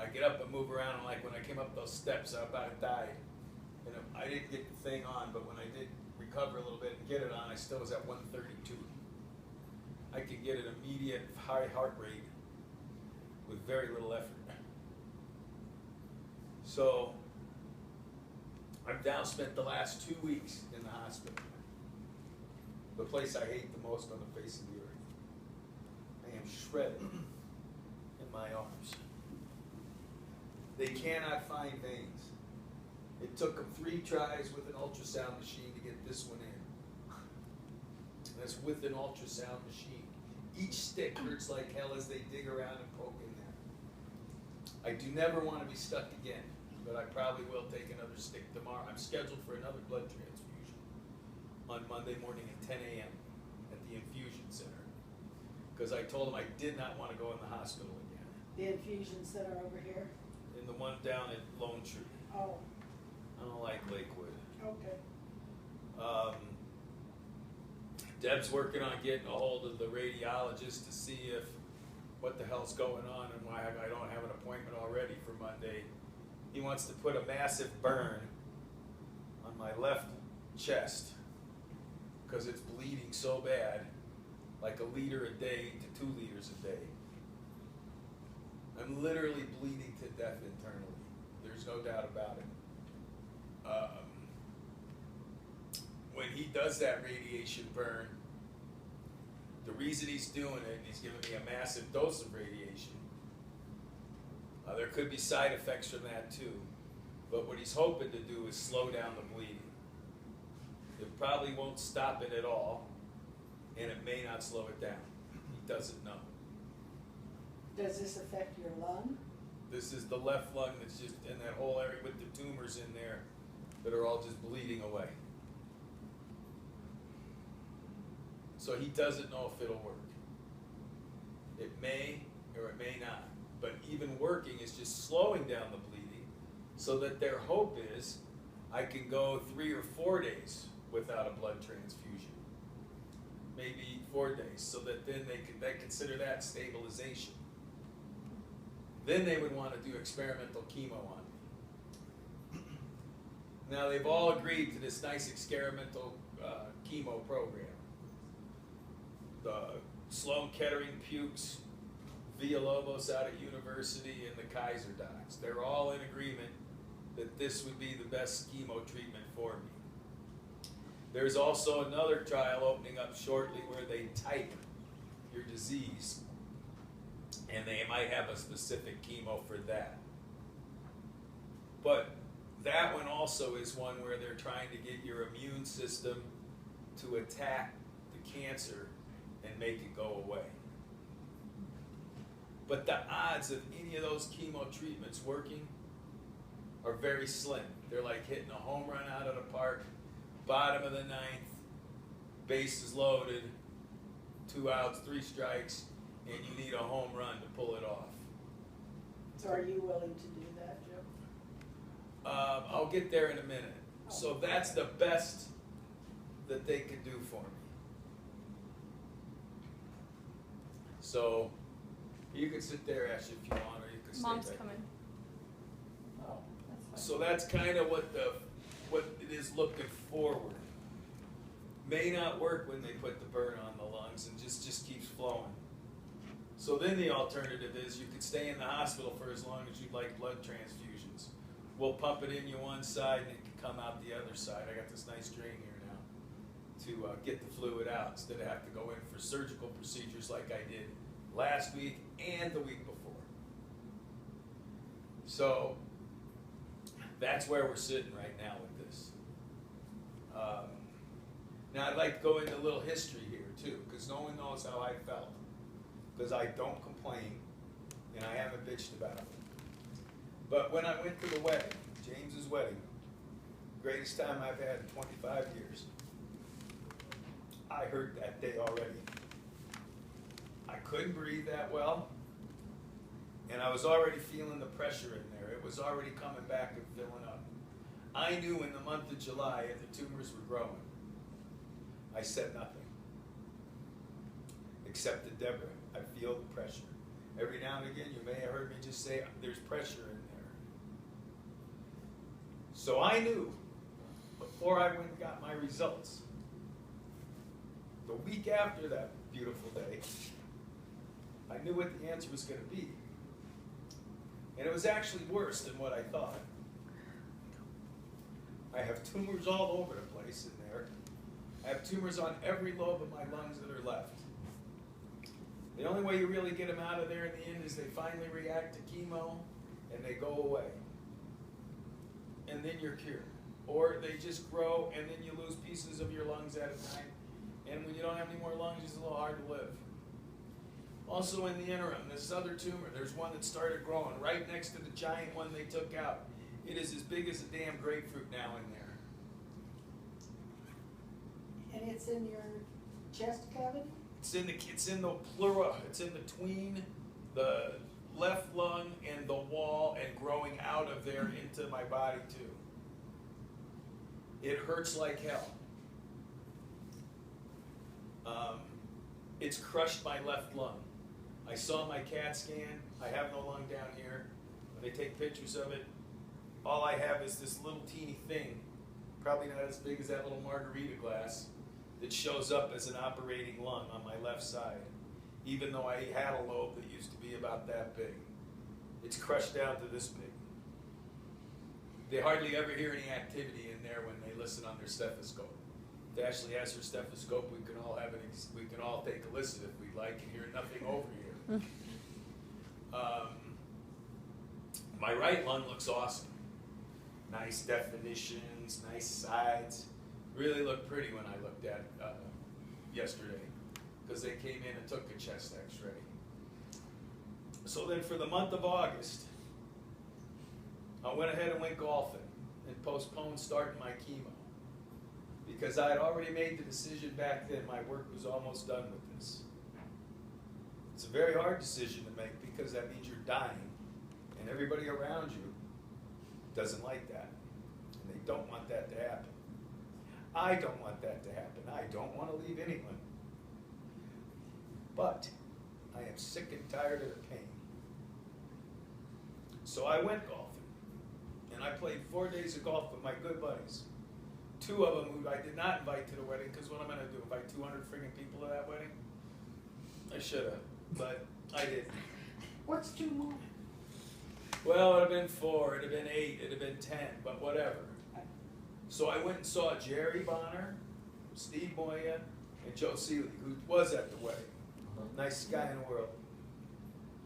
I get up and move around, and like when I came up those steps, I about died. And I didn't get the thing on, but when I did recover a little bit and get it on, I still was at 132. I could get an immediate high heart rate with very little effort. So I've now spent the last 2 weeks in the hospital. The place I hate the most on the face of the earth. I am shredded in my arms. They cannot find veins. It took them 3 tries with an ultrasound machine to get this one in. That's with an ultrasound machine. Each stick hurts like hell as they dig around and poke in there. I do never want to be stuck again, but I probably will take another stick tomorrow. I'm scheduled for another blood transfusion on Monday morning at 10 a.m. at the infusion center, because I told them I did not want to go in the hospital again. The infusion center over here? In the one down at Lone Tree. Oh. I don't like Lakewood. Okay. Deb's working on getting a hold of the radiologist to see if what the hell's going on and why I don't have an appointment already for Monday. He wants to put a massive burn on my left chest because it's bleeding so bad, like 1 liter a day to 2 liters a day. I'm literally bleeding to death internally. There's no doubt about it. When he does that radiation burn, the reason he's doing it, and he's giving me a massive dose of radiation, there could be side effects from that too, but what he's hoping to do is slow down the bleeding. It probably won't stop it at all, and it may not slow it down. He doesn't know. Does this affect your lung? This is the left lung that's just in that whole area with the tumors in there that are all just bleeding away. So he doesn't know if it'll work. It may or it may not. But even working is just slowing down the bleeding so that their hope is I can go 3 or 4 days without a blood transfusion. Maybe 4 days, so that then they consider that stabilization. Then they would want to do experimental chemo on me. Now they've all agreed to this nice experimental chemo program. The Sloan Kettering Pukes, Villalobos out at University, and the Kaiser docs. They're all in agreement that this would be the best chemo treatment for me. There's also another trial opening up shortly where they type your disease, and they might have a specific chemo for that. But that one also is one where they're trying to get your immune system to attack the cancer and make it go away. But the odds of any of those chemo treatments working are very slim. They're like hitting a home run out of the park, bottom of the 9th, bases loaded, 2 outs, 3 strikes, and you need a home run to pull it off. So are you willing to do that, Jim? I'll get there in a minute. So that's the best that they can do for me. So you can sit there, Ash, if you want, or you can stay Mom's back. coming. Oh, that's fine. So that's kind of what it is looking forward. May not work when they put the burn on the lungs and just keeps flowing. So then the alternative is you could stay in the hospital for as long as you'd like blood transfusions. We'll pump it in you one side and it can come out the other side. I got this nice drain here now to get the fluid out instead of have to go in for surgical procedures like I did last week and the week before. So that's where we're sitting right now with this. Now I'd like to go into a little history here too, because no one knows how I felt. Because I don't complain, and I haven't bitched about it. But when I went to the wedding, James's wedding, greatest time I've had in 25 years, I hurt that day already. I couldn't breathe that well, and I was already feeling the pressure in there. It was already coming back and filling up. I knew in the month of July if the tumors were growing. I said nothing, except to Deborah. I feel the pressure. Every now and again, you may have heard me just say there's pressure in there. So I knew, before I went and got my results, the week after that beautiful day, I knew what the answer was going to be. And it was actually worse than what I thought. I have tumors all over the place in there. I have tumors on every lobe of my lungs that are left. The only way you really get them out of there in the end is they finally react to chemo and they go away. And then you're cured. Or they just grow and then you lose pieces of your lungs at a time. And when you don't have any more lungs, it's a little hard to live. Also in the interim, this other tumor, there's one that started growing right next to the giant one they took out. It is as big as a damn grapefruit now in there. And it's in your chest cavity? It's in the pleura. It's in between the left lung and the wall and growing out of there into my body too. It hurts like hell. It's crushed my left lung. I saw my CAT scan. I have no lung down here. When they take pictures of it, all I have is this little teeny thing, probably not as big as that little margarita glass, that shows up as an operating lung on my left side, even though I had a lobe that used to be about that big. It's crushed down to this big. They hardly ever hear any activity in there when they listen on their stethoscope. If Ashley has her stethoscope, we can all take a listen if we'd like and hear nothing over here. My right lung looks awesome. Nice definitions, nice sides. Really looked pretty when I looked at it yesterday, because they came in and took a chest x-ray. So then for the month of August, I went ahead and went golfing and postponed starting my chemo, because I had already made the decision back then. My work was almost done with this. It's a very hard decision to make, because that means you're dying, and everybody around you doesn't like that, and they don't want that to happen. I don't want that to happen. I don't want to leave England. But I am sick and tired of the pain. So I went golfing, and I played 4 days of golf with my good buddies. 2 of them who I did not invite to the wedding, because what am I going to do, invite 200 friggin' people to that wedding? I should have, but I didn't. What's 2 more? Well, it would have been 4, it would have been 8, it would have been 10, but whatever. So I went and saw Jerry Bonner, Steve Moya, and Joe Seeley, who was at the wedding. Nicest guy in the world.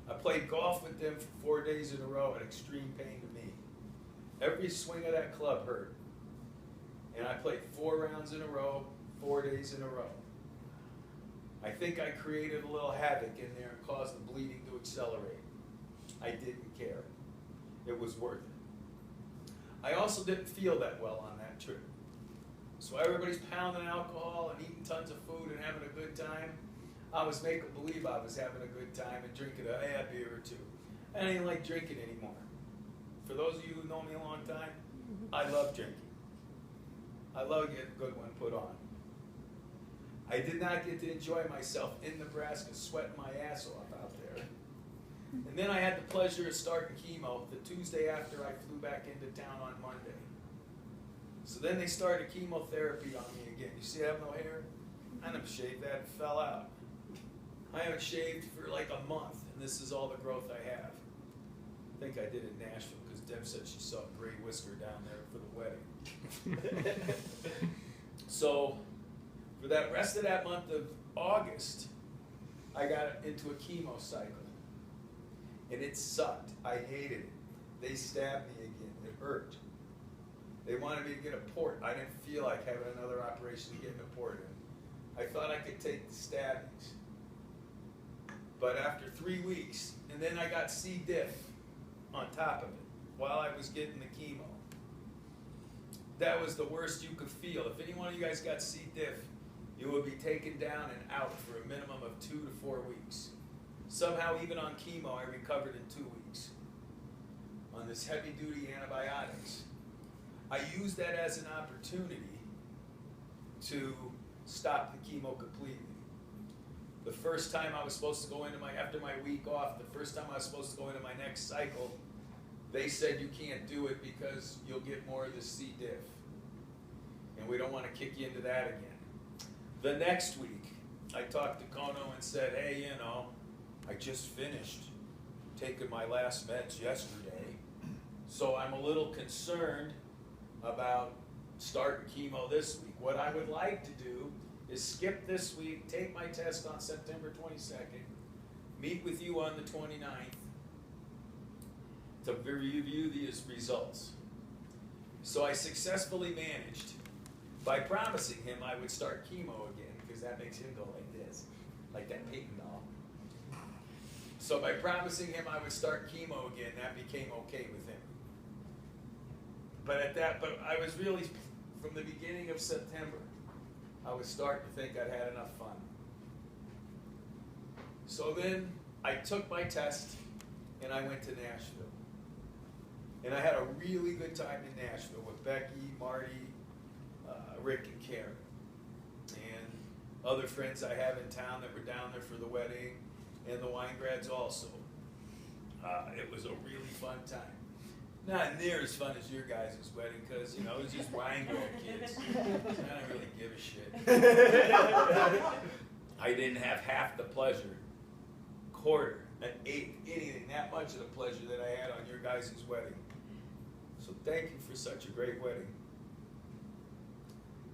I played golf with them for 4 days in a row at extreme pain to me. Every swing of that club hurt. And I played 4 rounds in a row, 4 days in a row. I think I created a little havoc in there and caused the bleeding to accelerate. I didn't care. It was worth it. I also didn't feel that well on that trip. So everybody's pounding alcohol and eating tons of food and having a good time. I was making believe I was having a good time and drinking a beer or 2. I didn't like drinking anymore. For those of you who know me a long time, I love drinking. I love getting a good one put on. I did not get to enjoy myself in Nebraska, sweating my ass off out there. And then I had the pleasure of starting chemo the Tuesday after I flew back into town on Monday. So then they started chemotherapy on me again. You see I have no hair? I never shaved that, it fell out. I haven't shaved for like a month, and this is all the growth I have. I think I did in Nashville, because Deb said she saw a gray whisker down there for the wedding. So for that rest of that month of August, I got into a chemo cycle. And it sucked. I hated it. They stabbed me again. It hurt. They wanted me to get a port. I didn't feel like having another operation to get a port in. I thought I could take the stabbings. But after 3 weeks, and then I got C. diff on top of it while I was getting the chemo. That was the worst you could feel. If any one of you guys got C. diff, you would be taken down and out for a minimum of 2 to 4 weeks. Somehow, even on chemo, I recovered in 2 weeks on this heavy-duty antibiotics. I used that as an opportunity to stop the chemo completely. The first time I was supposed to go into after my week off, the first time I was supposed to go into my next cycle, they said you can't do it because you'll get more of the C. diff. And we don't want to kick you into that again. The next week, I talked to Kono and said, hey, you know, I just finished taking my last meds yesterday, so I'm a little concerned about starting chemo this week. What I would like to do is skip this week, take my test on September 22nd, meet with you on the 29th to review these results. So I successfully managed by promising him I would start chemo again, because that makes him go like this, like that Peyton doll. So by promising him I would start chemo again, that became okay with him. But I was really, from the beginning of September, I was starting to think I'd had enough fun. So then I took my test and I went to Nashville. And I had a really good time in Nashville with Becky, Marty, Rick, and Karen. And other friends I have in town that were down there for the wedding, and the Weingrads also. It was a really fun time. Not near as fun as your guys' wedding, because, you know, it was just Weingrad kids. I don't really give a shit. I didn't have half the pleasure, quarter, an eighth, anything, that much of the pleasure that I had on your guys' wedding. So thank you for such a great wedding.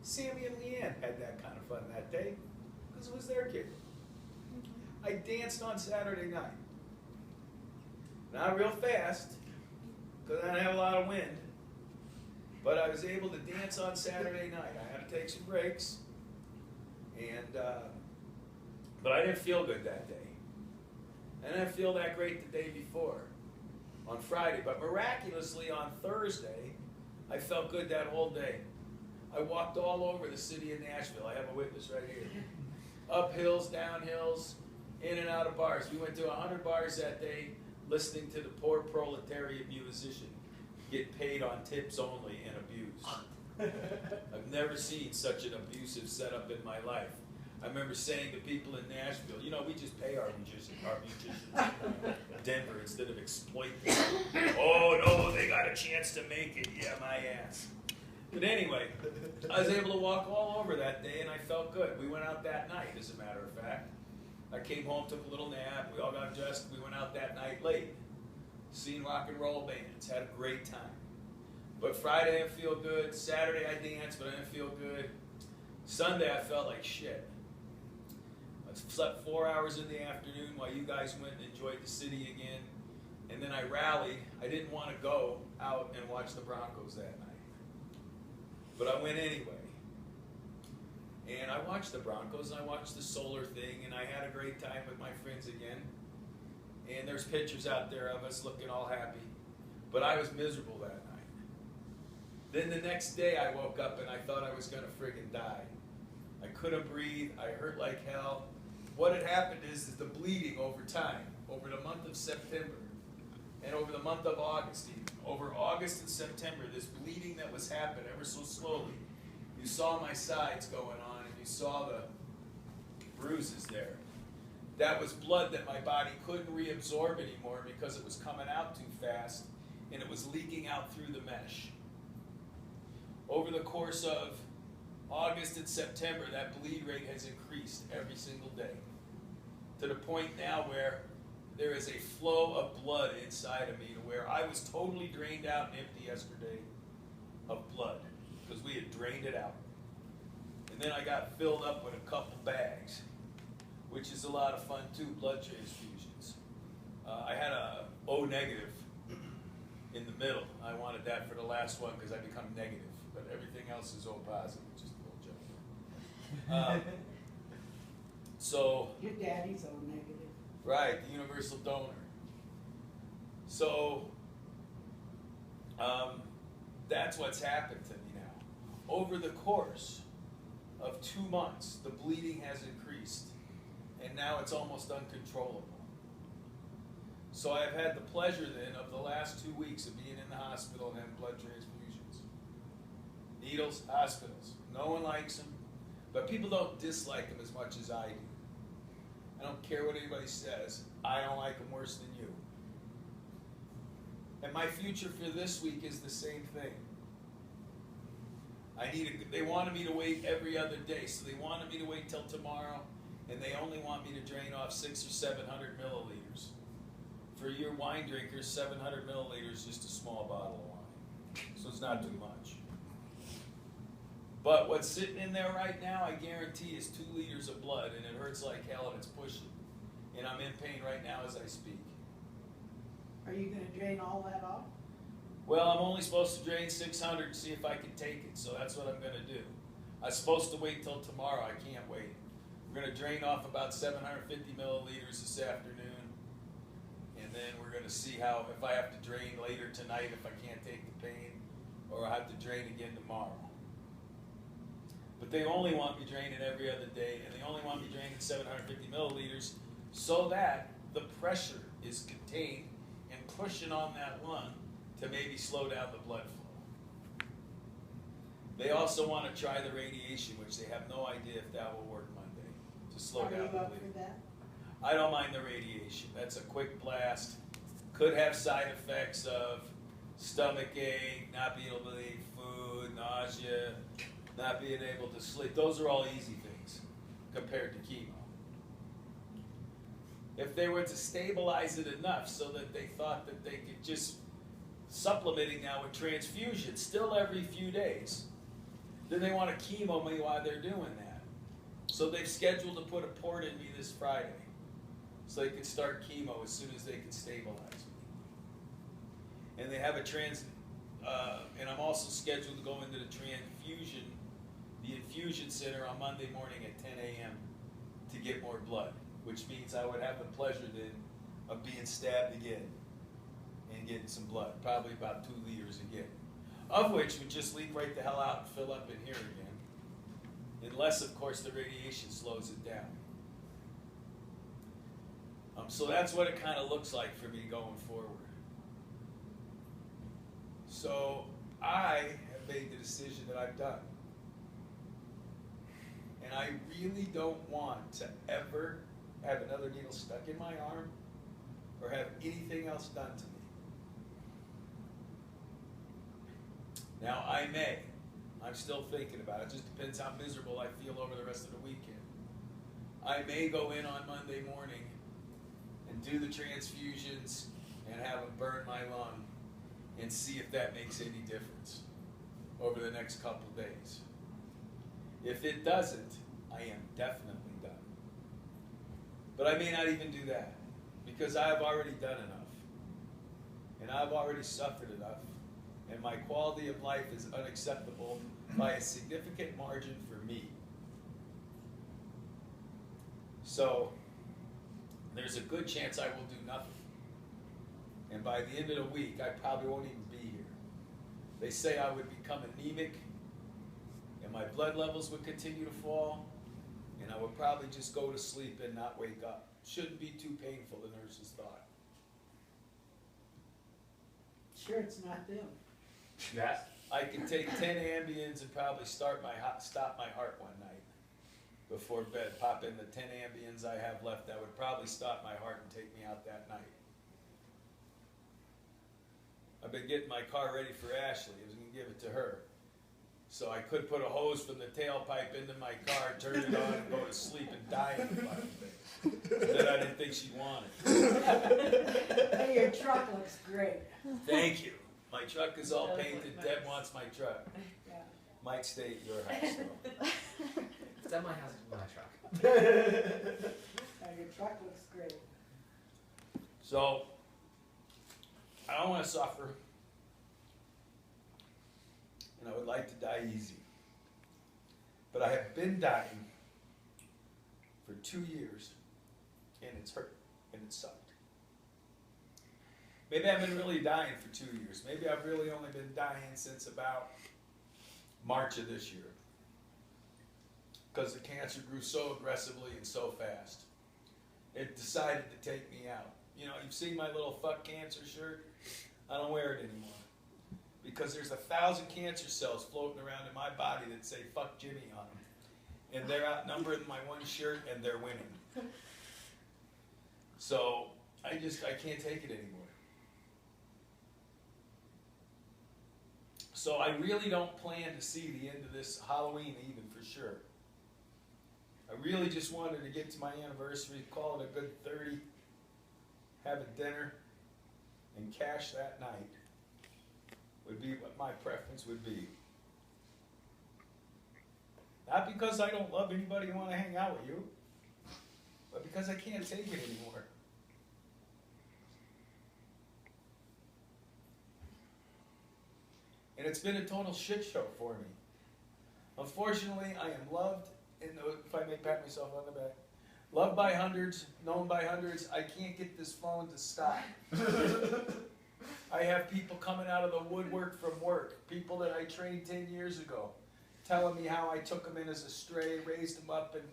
Sammy and Leanne had that kind of fun that day, because it was their kid. I danced on Saturday night. Not real fast, because I didn't have a lot of wind, but I was able to dance on Saturday night. I had to take some breaks, and but I didn't feel good that day. I didn't feel that great the day before, on Friday, but miraculously on Thursday, I felt good that whole day. I walked all over the city of Nashville. I have a witness right here. Up hills, down hills, in and out of bars. We went to 100 bars that day, listening to the poor proletariat musician get paid on tips only and abused. I've never seen such an abusive setup in my life. I remember saying to people in Nashville, you know, we just pay our musicians in Denver instead of exploit them. Oh no, they got a chance to make it. Yeah, my ass. But anyway, I was able to walk all over that day and I felt good. We went out that night, as a matter of fact. I came home, took a little nap, we all got dressed, we went out that night late. Seen rock and roll bands, had a great time. But Friday I didn't feel good, Saturday I danced, but I didn't feel good. Sunday I felt like shit. I slept 4 hours in the afternoon while you guys went and enjoyed the city again. And then I rallied. I didn't want to go out and watch the Broncos that night. But I went anyway. And I watched the Broncos, and I watched the solar thing, and I had a great time with my friends again. And there's pictures out there of us looking all happy. But I was miserable that night. Then the next day I woke up and I thought I was going to friggin' die. I couldn't breathe, I hurt like hell. What had happened is the bleeding over time, over the month of September, and over the month of August even. Over August and September, this bleeding that was happening ever so slowly. You saw my sides going on, and you saw the bruises there. That was blood that my body couldn't reabsorb anymore because it was coming out too fast, and it was leaking out through the mesh. Over the course of August and September, that bleed rate has increased every single day, to the point now where there is a flow of blood inside of me to where I was totally drained out and empty yesterday of blood because we had drained it out. And then I got filled up with a couple bags, which is a lot of fun too, blood transfusions. I had a O negative in the middle. I wanted that for the last one because I become negative, but everything else is O positive, just a little joke. So Your daddy's O negative. right, the universal donor. So that's what's happened to me now. Over the course of 2 months, the bleeding has increased, and now it's almost uncontrollable. So I've had the pleasure then of the last 2 weeks of being in the hospital and having blood transfusions. Needles, hospitals. No one likes them, but people don't dislike them as much as I do. I don't care what anybody says. I don't like them worse than you. And my future for this week is the same thing. They wanted me to wait every other day, so they wanted me to wait till tomorrow, and they only want me to drain off 600 or 700 milliliters. For your wine drinkers, 700 milliliters is just a small bottle of wine, so it's not too much. But what's sitting in there right now, I guarantee, is 2 liters of blood, and it hurts like hell, and it's pushing. And I'm in pain right now as I speak. Are you gonna drain all that off? Well, I'm only supposed to drain 600 and see if I can take it, so that's what I'm going to do. I'm supposed to wait till tomorrow. I can't wait. We're going to drain off about 750 milliliters this afternoon, and then we're going to see if I have to drain later tonight if I can't take the pain, or I have to drain again tomorrow. But they only want me draining every other day, and they only want me draining 750 milliliters so that the pressure is contained and pushing on that lung to maybe slow down the blood flow. They also want to try the radiation, which they have no idea if that will work Monday, to slow down the bleeding. Are you up for that? I don't mind the radiation. That's a quick blast. Could have side effects of stomach ache, not being able to eat food, nausea, not being able to sleep. Those are all easy things compared to chemo. If they were to stabilize it enough so that they thought that they could just supplementing now with transfusion, still every few days, then they want to chemo me while they're doing that. So they've scheduled to put a port in me this Friday, so they can start chemo as soon as they can stabilize me. And they have and I'm also scheduled to go into the infusion center on Monday morning at 10 a.m. to get more blood, which means I would have the pleasure then of being stabbed again and getting some blood, probably about 2 liters again, of which would just leak right the hell out and fill up in here again, unless, of course, the radiation slows it down. So that's what it kind of looks like for me going forward. So I have made the decision that I've done. And I really don't want to ever have another needle stuck in my arm or have anything else done to me. Now, I'm still thinking about it. It just depends how miserable I feel over the rest of the weekend. I may go in on Monday morning and do the transfusions and have them burn my lung and see if that makes any difference over the next couple days. If it doesn't, I am definitely done. But I may not even do that because I have already done enough. And I've already suffered enough. And my quality of life is unacceptable by a significant margin for me. So there's a good chance I will do nothing. And by the end of the week, I probably won't even be here. They say I would become anemic, and my blood levels would continue to fall, and I would probably just go to sleep and not wake up. Shouldn't be too painful, the nurses thought. Sure, it's not them. Yes. I can take 10 Ambiens and probably stop my heart one night before bed. Pop in the 10 Ambiens I have left. That would probably stop my heart and take me out that night. I've been getting my car ready for Ashley. I was going to give it to her. So I could put a hose from the tailpipe into my car, turn it on, and go to sleep and die in the fucking thing that I didn't think she wanted. Hey, your truck looks great. Thank you. My truck is all painted. Deb wants my truck. Yeah. Might stay at your house, though. It's at my house, it's my truck. Your truck looks great. So, I don't want to suffer. And I would like to die easy. But I have been dying for 2 years, and it's hurt, and it sucked. Maybe I've been really dying for 2 years. Maybe I've really only been dying since about March of this year. Because the cancer grew so aggressively and so fast. It decided to take me out. You know, you've seen my little fuck cancer shirt? I don't wear it anymore. Because there's 1,000 cancer cells floating around in my body that say fuck Jimmy on them. And they're outnumbered in my one shirt and they're winning. So, I can't take it anymore. So I really don't plan to see the end of this Halloween even for sure. I really just wanted to get to my anniversary, call it a good 30, have a dinner, and cash that night would be what my preference would be. Not because I don't love anybody who want to hang out with you, but because I can't take it anymore. And it's been a total shit show for me. Unfortunately, I am loved, and if I may pat myself on the back, loved by hundreds, known by hundreds. I can't get this phone to stop. I have people coming out of the woodwork from work, people that I trained 10 years ago, telling me how I took them in as a stray, raised them up, and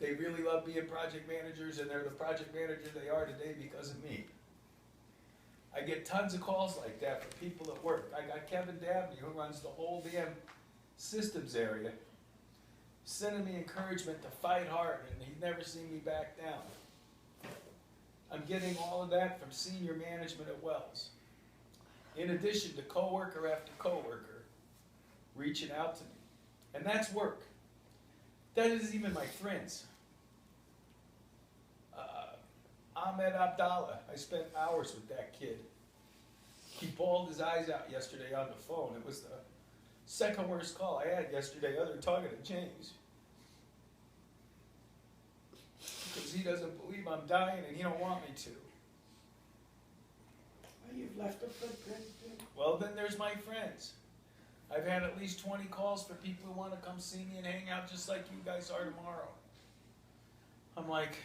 they really love being project managers, and they're the project manager they are today because of me. I get tons of calls like that from people at work. I got Kevin Dabney, who runs the whole damn systems area, sending me encouragement to fight hard, and he's never seen me back down. I'm getting all of that from senior management at Wells. In addition to coworker after coworker reaching out to me. And that's work. That isn't even my friends. Ahmed Abdallah, I spent hours with that kid. He bawled his eyes out yesterday on the phone. It was the second worst call I had yesterday, other than talking to James. Because he doesn't believe I'm dying and he don't want me to. Well, you've left a footprint too. Well, then there's my friends. I've had at least 20 calls for people who want to come see me and hang out just like you guys are tomorrow. I'm like,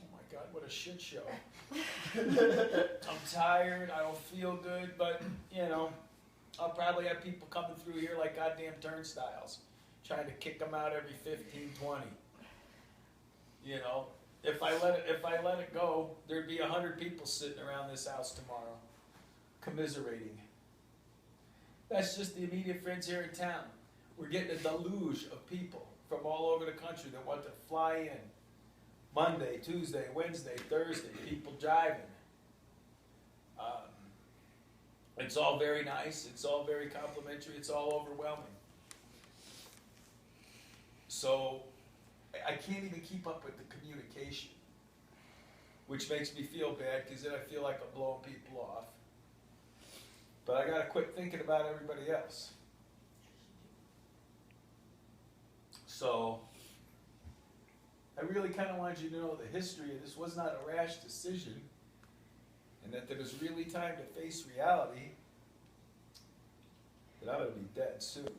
oh my God, what a shit show. I'm tired, I don't feel good, but, you know, I'll probably have people coming through here like goddamn turnstiles, trying to kick them out every 15, 20. You know, if I let it go, there'd be 100 people sitting around this house tomorrow, commiserating. That's just the immediate friends here in town. We're getting a deluge of people from all over the country that want to fly in. Monday, Tuesday, Wednesday, Thursday, people driving. It's all very nice, it's all very complimentary, it's all overwhelming. So, I can't even keep up with the communication, which makes me feel bad because then I feel like I'm blowing people off. But I gotta quit thinking about everybody else. So, I really kind of wanted you to know the history of this was not a rash decision, and that there was really time to face reality that I'm gonna be dead soon.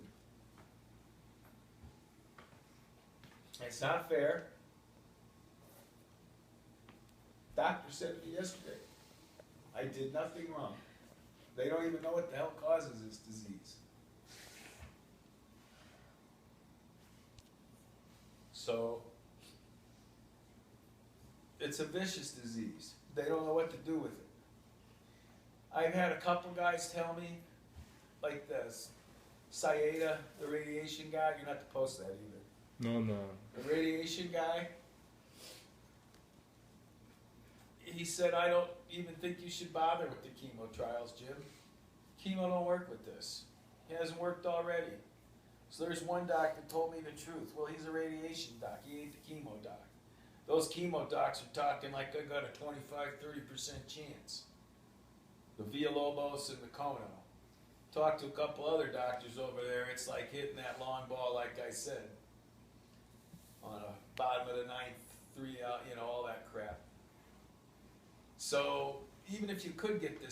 It's not fair. Doctor said to me yesterday, I did nothing wrong. They don't even know what the hell causes this disease. So, it's a vicious disease. They don't know what to do with it. I've had a couple guys tell me, like this, Sayeda, the radiation guy, you're not to post that either. No. The radiation guy, he said, I don't even think you should bother with the chemo trials, Jim. Chemo don't work with this. It hasn't worked already. So there's one doc that told me the truth. Well, he's a radiation doc. He ain't the chemo doc. Those chemo docs are talking like they got a 25-30% chance. The Villalobos and the Kono. Talked to a couple other doctors over there. It's like hitting that long ball, like I said, on a bottom of the ninth, 3 out, you know, all that crap. So even if you could get this